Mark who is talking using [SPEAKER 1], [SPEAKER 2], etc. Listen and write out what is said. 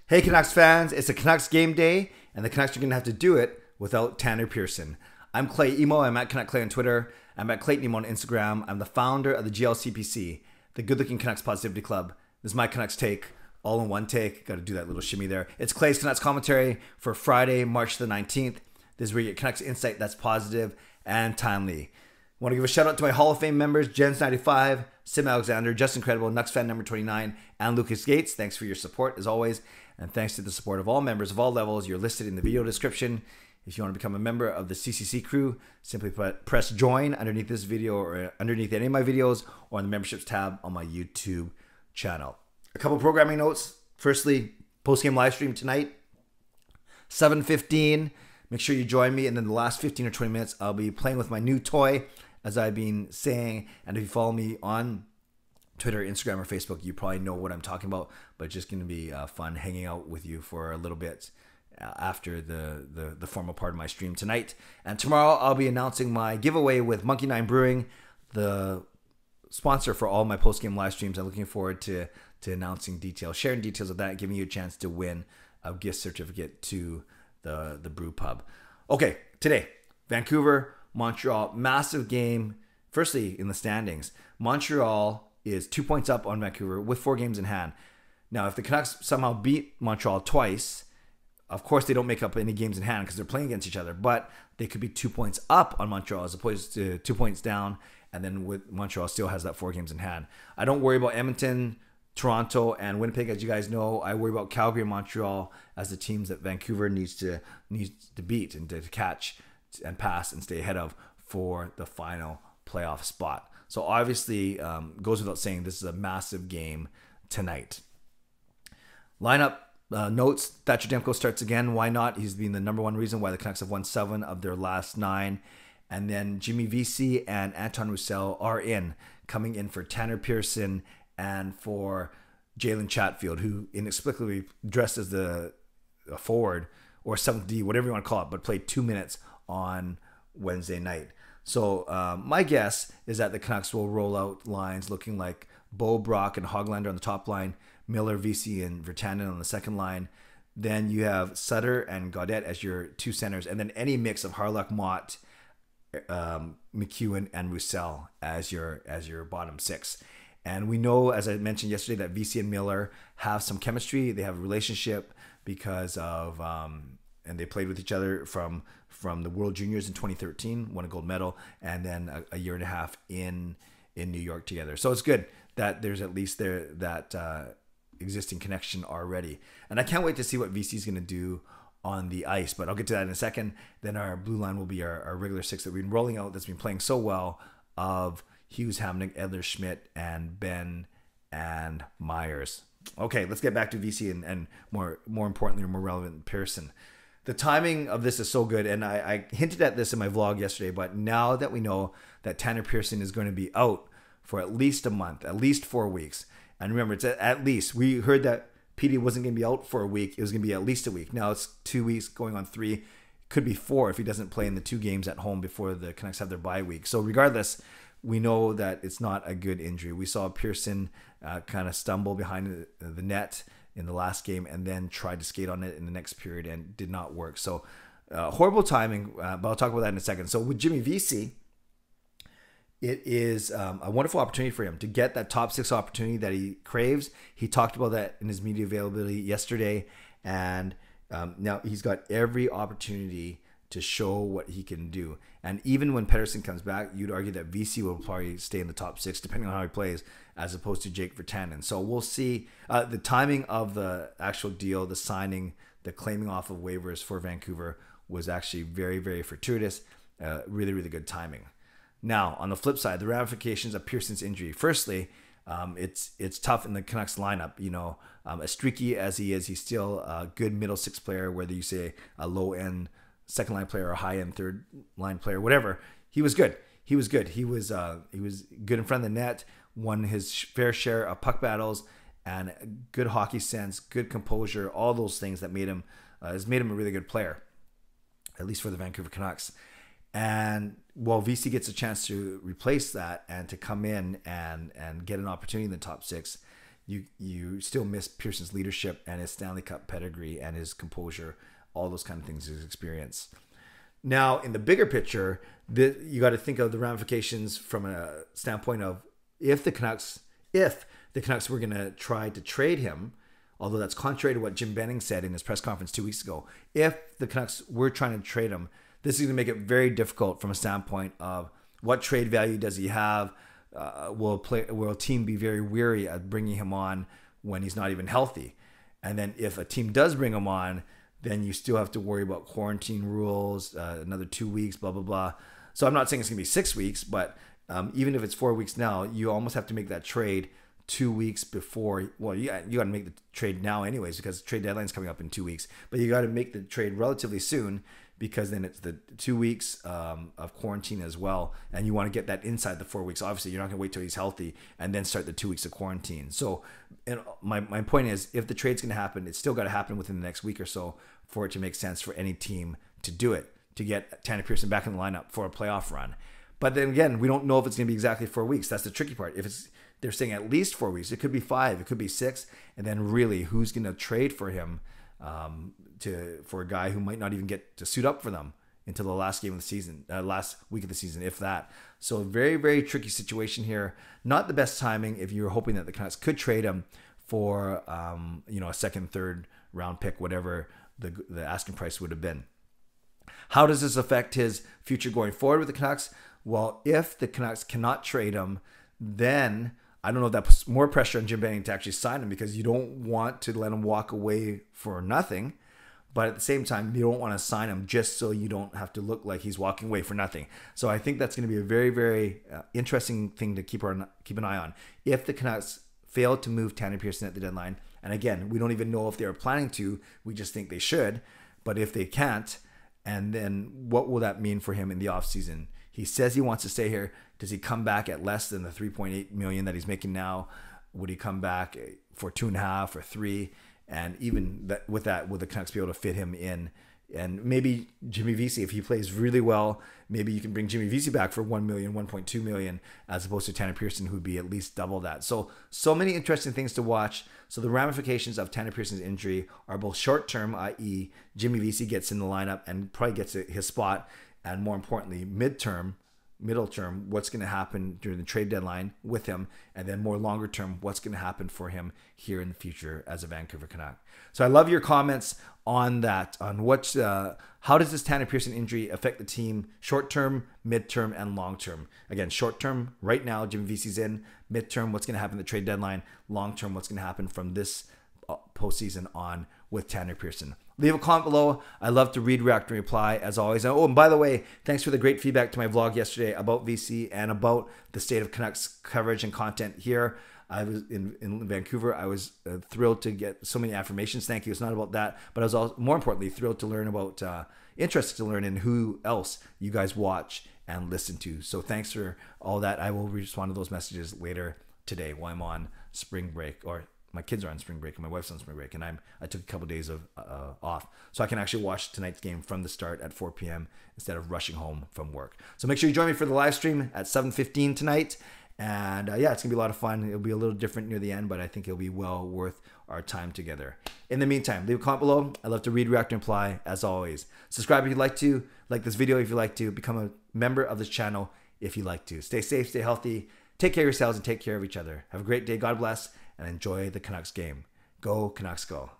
[SPEAKER 1] Hey Canucks fans, it's a Canucks game day, and the Canucks are going to have to do it without Tanner Pearson. I'm Clay Emo, I'm at Canuck Clay on Twitter, I'm at Clayton Emo on Instagram, I'm the founder of the GLCPC, the Good Looking Canucks Positivity Club. This is my Canucks take, all in one take, got to do that little shimmy there. It's Clay's Canucks commentary for Friday, March the 19th. This is where you get Canucks insight that's positive and timely. I want to give a shout out to my Hall of Fame members, Jens95, simalexander, Just Incredible, nucksfan number 29, and Lucas Gates. Thanks for your support as always. And thanks to the support of all members of all levels. You're listed in the video description. If you want to become a member of the CCC Crew, simply press join underneath this video or underneath any of my videos or on the memberships tab on my YouTube channel. A couple programming notes. Firstly, post-game live stream tonight, 7:15. Make sure you join me. And then the last 15 or 20 minutes, I'll be playing with my new toy, as I've been saying. And if you follow me on Twitter, Instagram, or Facebook, you probably know what I'm talking about, but it's just going to be fun hanging out with you for a little bit after the formal part of my stream tonight. And tomorrow I'll be announcing my giveaway with Monkey 9 Brewing, the sponsor for all my post-game live streams. I'm looking forward to announcing details, sharing details of that, giving you a chance to win a gift certificate to the brew pub. Okay, today, Vancouver, Montreal, massive game. Firstly, in the standings, Montreal is 2 points up on Vancouver with 4 games in hand. Now, if the Canucks somehow beat Montreal twice, of course they don't make up any games in hand because they're playing against each other, but they could be 2 points up on Montreal as opposed to 2 points down, and then with Montreal still has that 4 games in hand. I don't worry about Edmonton, Toronto, and Winnipeg, as you guys know. I worry about Calgary and Montreal as the teams that Vancouver needs to beat and to catch and pass and stay ahead of for the final playoff spot. So obviously, goes without saying, this is a massive game tonight. Lineup notes, Thatcher Demko starts again. Why not? He's been the #1 reason why the Canucks have won 7 of their last 9. And then Jimmy Vesey and Anton Roussel are coming in for Tanner Pearson and for Jalen Chatfield, who inexplicably dressed as a forward or 7th D, whatever you want to call it, but played 2 minutes on Wednesday night. So my guess is that the Canucks will roll out lines looking like Bo, Brock, and Hoglander on the top line, Miller, Vesey, and Virtanen on the second line. Then you have Sutter and Gaudette as your 2 centers, and then any mix of Harlock, Mott, McEwen, and Roussel as your bottom 6. And we know, as I mentioned yesterday, that Vesey and Miller have some chemistry. They have a relationship because of and they played with each other from the World Juniors in 2013, won a gold medal, and then a year and a half in New York together. So it's good that there's at least that existing connection already. And I can't wait to see what VC's going to do on the ice, but I'll get to that in a second. Then our blue line will be our regular 6 that we've been rolling out that's been playing so well of Hughes, Hamnick, Edler, Schmidt, and Ben and Myers. Okay, let's get back to VC and more importantly, more relevant, Pearson. The timing of this is so good, and I hinted at this in my vlog yesterday, but now that we know that Tanner Pearson is going to be out for at least a month, at least 4 weeks, and remember, it's at least. We heard that PD wasn't going to be out for a week. It was going to be at least a week. Now it's 2 weeks going on 3. Could be 4 if he doesn't play in the 2 games at home before the Canucks have their bye week. So regardless, we know that it's not a good injury. We saw Pearson kind of stumble behind the net in the last game and then tried to skate on it in the next period and did not work. So horrible timing, but I'll talk about that in a second. So with Jimmy Vesey, it is a wonderful opportunity for him to get that top 6 opportunity that he craves. He talked about that in his media availability yesterday, and now he's got every opportunity to show what he can do. And even when Pettersson comes back, you'd argue that VC will probably stay in the top 6, depending on how he plays, as opposed to Jake Virtanen. So we'll see. The timing of the actual deal, the signing, the claiming off of waivers for Vancouver was actually very, very fortuitous. Really, really good timing. Now, on the flip side, the ramifications of Pearson's injury. Firstly, it's tough in the Canucks lineup. You know, as streaky as he is, he's still a good middle 6 player, whether you say a low-end second line player or high end third line player, whatever. He was good. He was good good in front of the net, won his fair share of puck battles, and good hockey sense, good composure, all those things that made him has made him a really good player, at least for the Vancouver Canucks. And while VC gets a chance to replace that and to come in and get an opportunity in the top 6, you still miss Pearson's leadership and his Stanley Cup pedigree and his composure, all those kind of things, his experience. Now, in the bigger picture, you got to think of the ramifications from a standpoint of if the Canucks were going to try to trade him, although that's contrary to what Jim Benning said in his press conference 2 weeks ago. If the Canucks were trying to trade him, this is going to make it very difficult from a standpoint of what trade value does he have? Will a team be very weary at bringing him on when he's not even healthy? And then if a team does bring him on, then you still have to worry about quarantine rules, another 2 weeks, blah, blah, blah. So I'm not saying it's going to be 6 weeks, but even if it's 4 weeks now, you almost have to make that trade 2 weeks before. Well, you got to make the trade now anyways, because trade deadline is coming up in 2 weeks. But you got to make the trade relatively soon, because then it's the 2 weeks of quarantine as well. And you want to get that inside the 4 weeks. Obviously, you're not going to wait till he's healthy and then start the 2 weeks of quarantine. So my point is, if the trade's going to happen, it's still got to happen within the next week or so for it to make sense for any team to do it, to get Tanner Pearson back in the lineup for a playoff run. But then again, we don't know if it's going to be exactly 4 weeks. That's the tricky part. If they're saying at least 4 weeks, it could be 5, it could be 6. And then really, who's going to trade for him for a guy who might not even get to suit up for them until the last game of the season, last week of the season, if that. So very, very tricky situation here. Not the best timing if you're hoping that the Canucks could trade him for a second, third round pick, whatever the asking price would have been. How does this affect his future going forward with the Canucks? Well, if the Canucks cannot trade him, then I don't know if that puts more pressure on Jim Benning to actually sign him, because you don't want to let him walk away for nothing. But at the same time, you don't want to sign him just so you don't have to look like he's walking away for nothing. So I think that's going to be a very, very interesting thing to keep an eye on. If the Canucks fail to move Tanner Pearson at the deadline, and again, we don't even know if they're planning to, we just think they should. But if they can't, and then what will that mean for him in the offseason? He says he wants to stay here. Does he come back at less than the $3.8 million that he's making now? Would he come back for 2.5 or 3? And even with that, will the Canucks be able to fit him in? And maybe Jimmy Vesey, if he plays really well, maybe you can bring Jimmy Vesey back for $1 million, $1.2 million, as opposed to Tanner Pearson, who would be at least double that. So many interesting things to watch. So the ramifications of Tanner Pearson's injury are both short-term, i.e. Jimmy Vesey gets in the lineup and probably gets his spot, and more importantly, middle term, what's going to happen during the trade deadline with him, and then more longer term, what's going to happen for him here in the future as a Vancouver Canuck. So I love your comments on that, on how does this Tanner Pearson injury affect the team short term, mid term, and long term. Again, short term, right now, Jimmy Vesey's in. Mid term, what's going to happen at the trade deadline. Long term, what's going to happen from this postseason on with Tanner Pearson. Leave a comment below. I love to read, react, and reply as always. Oh, and by the way, thanks for the great feedback to my vlog yesterday about VC and about the state of Canucks coverage and content here. I was in Vancouver. I was thrilled to get so many affirmations. Thank you. It's not about that, but I was also, more importantly, thrilled to learn about, interested to learn in who else you guys watch and listen to. So thanks for all that. I will respond to those messages later today while I'm on spring break, or my kids are on spring break and my wife's on spring break, and I took a couple of days of off, so I can actually watch tonight's game from the start at 4 p.m. instead of rushing home from work. So make sure you join me for the live stream at 7:15 tonight, and yeah, it's gonna be a lot of fun. It'll be a little different near the end, but I think it'll be well worth our time together. In the meantime, leave a comment below. I love to read, react, and reply as always. Subscribe if you'd like to, like this video if you'd like to, become a member of this channel if you'd like to. Stay safe, stay healthy, take care of yourselves, and take care of each other. Have a great day. God bless. And enjoy the Canucks game. Go Canucks go.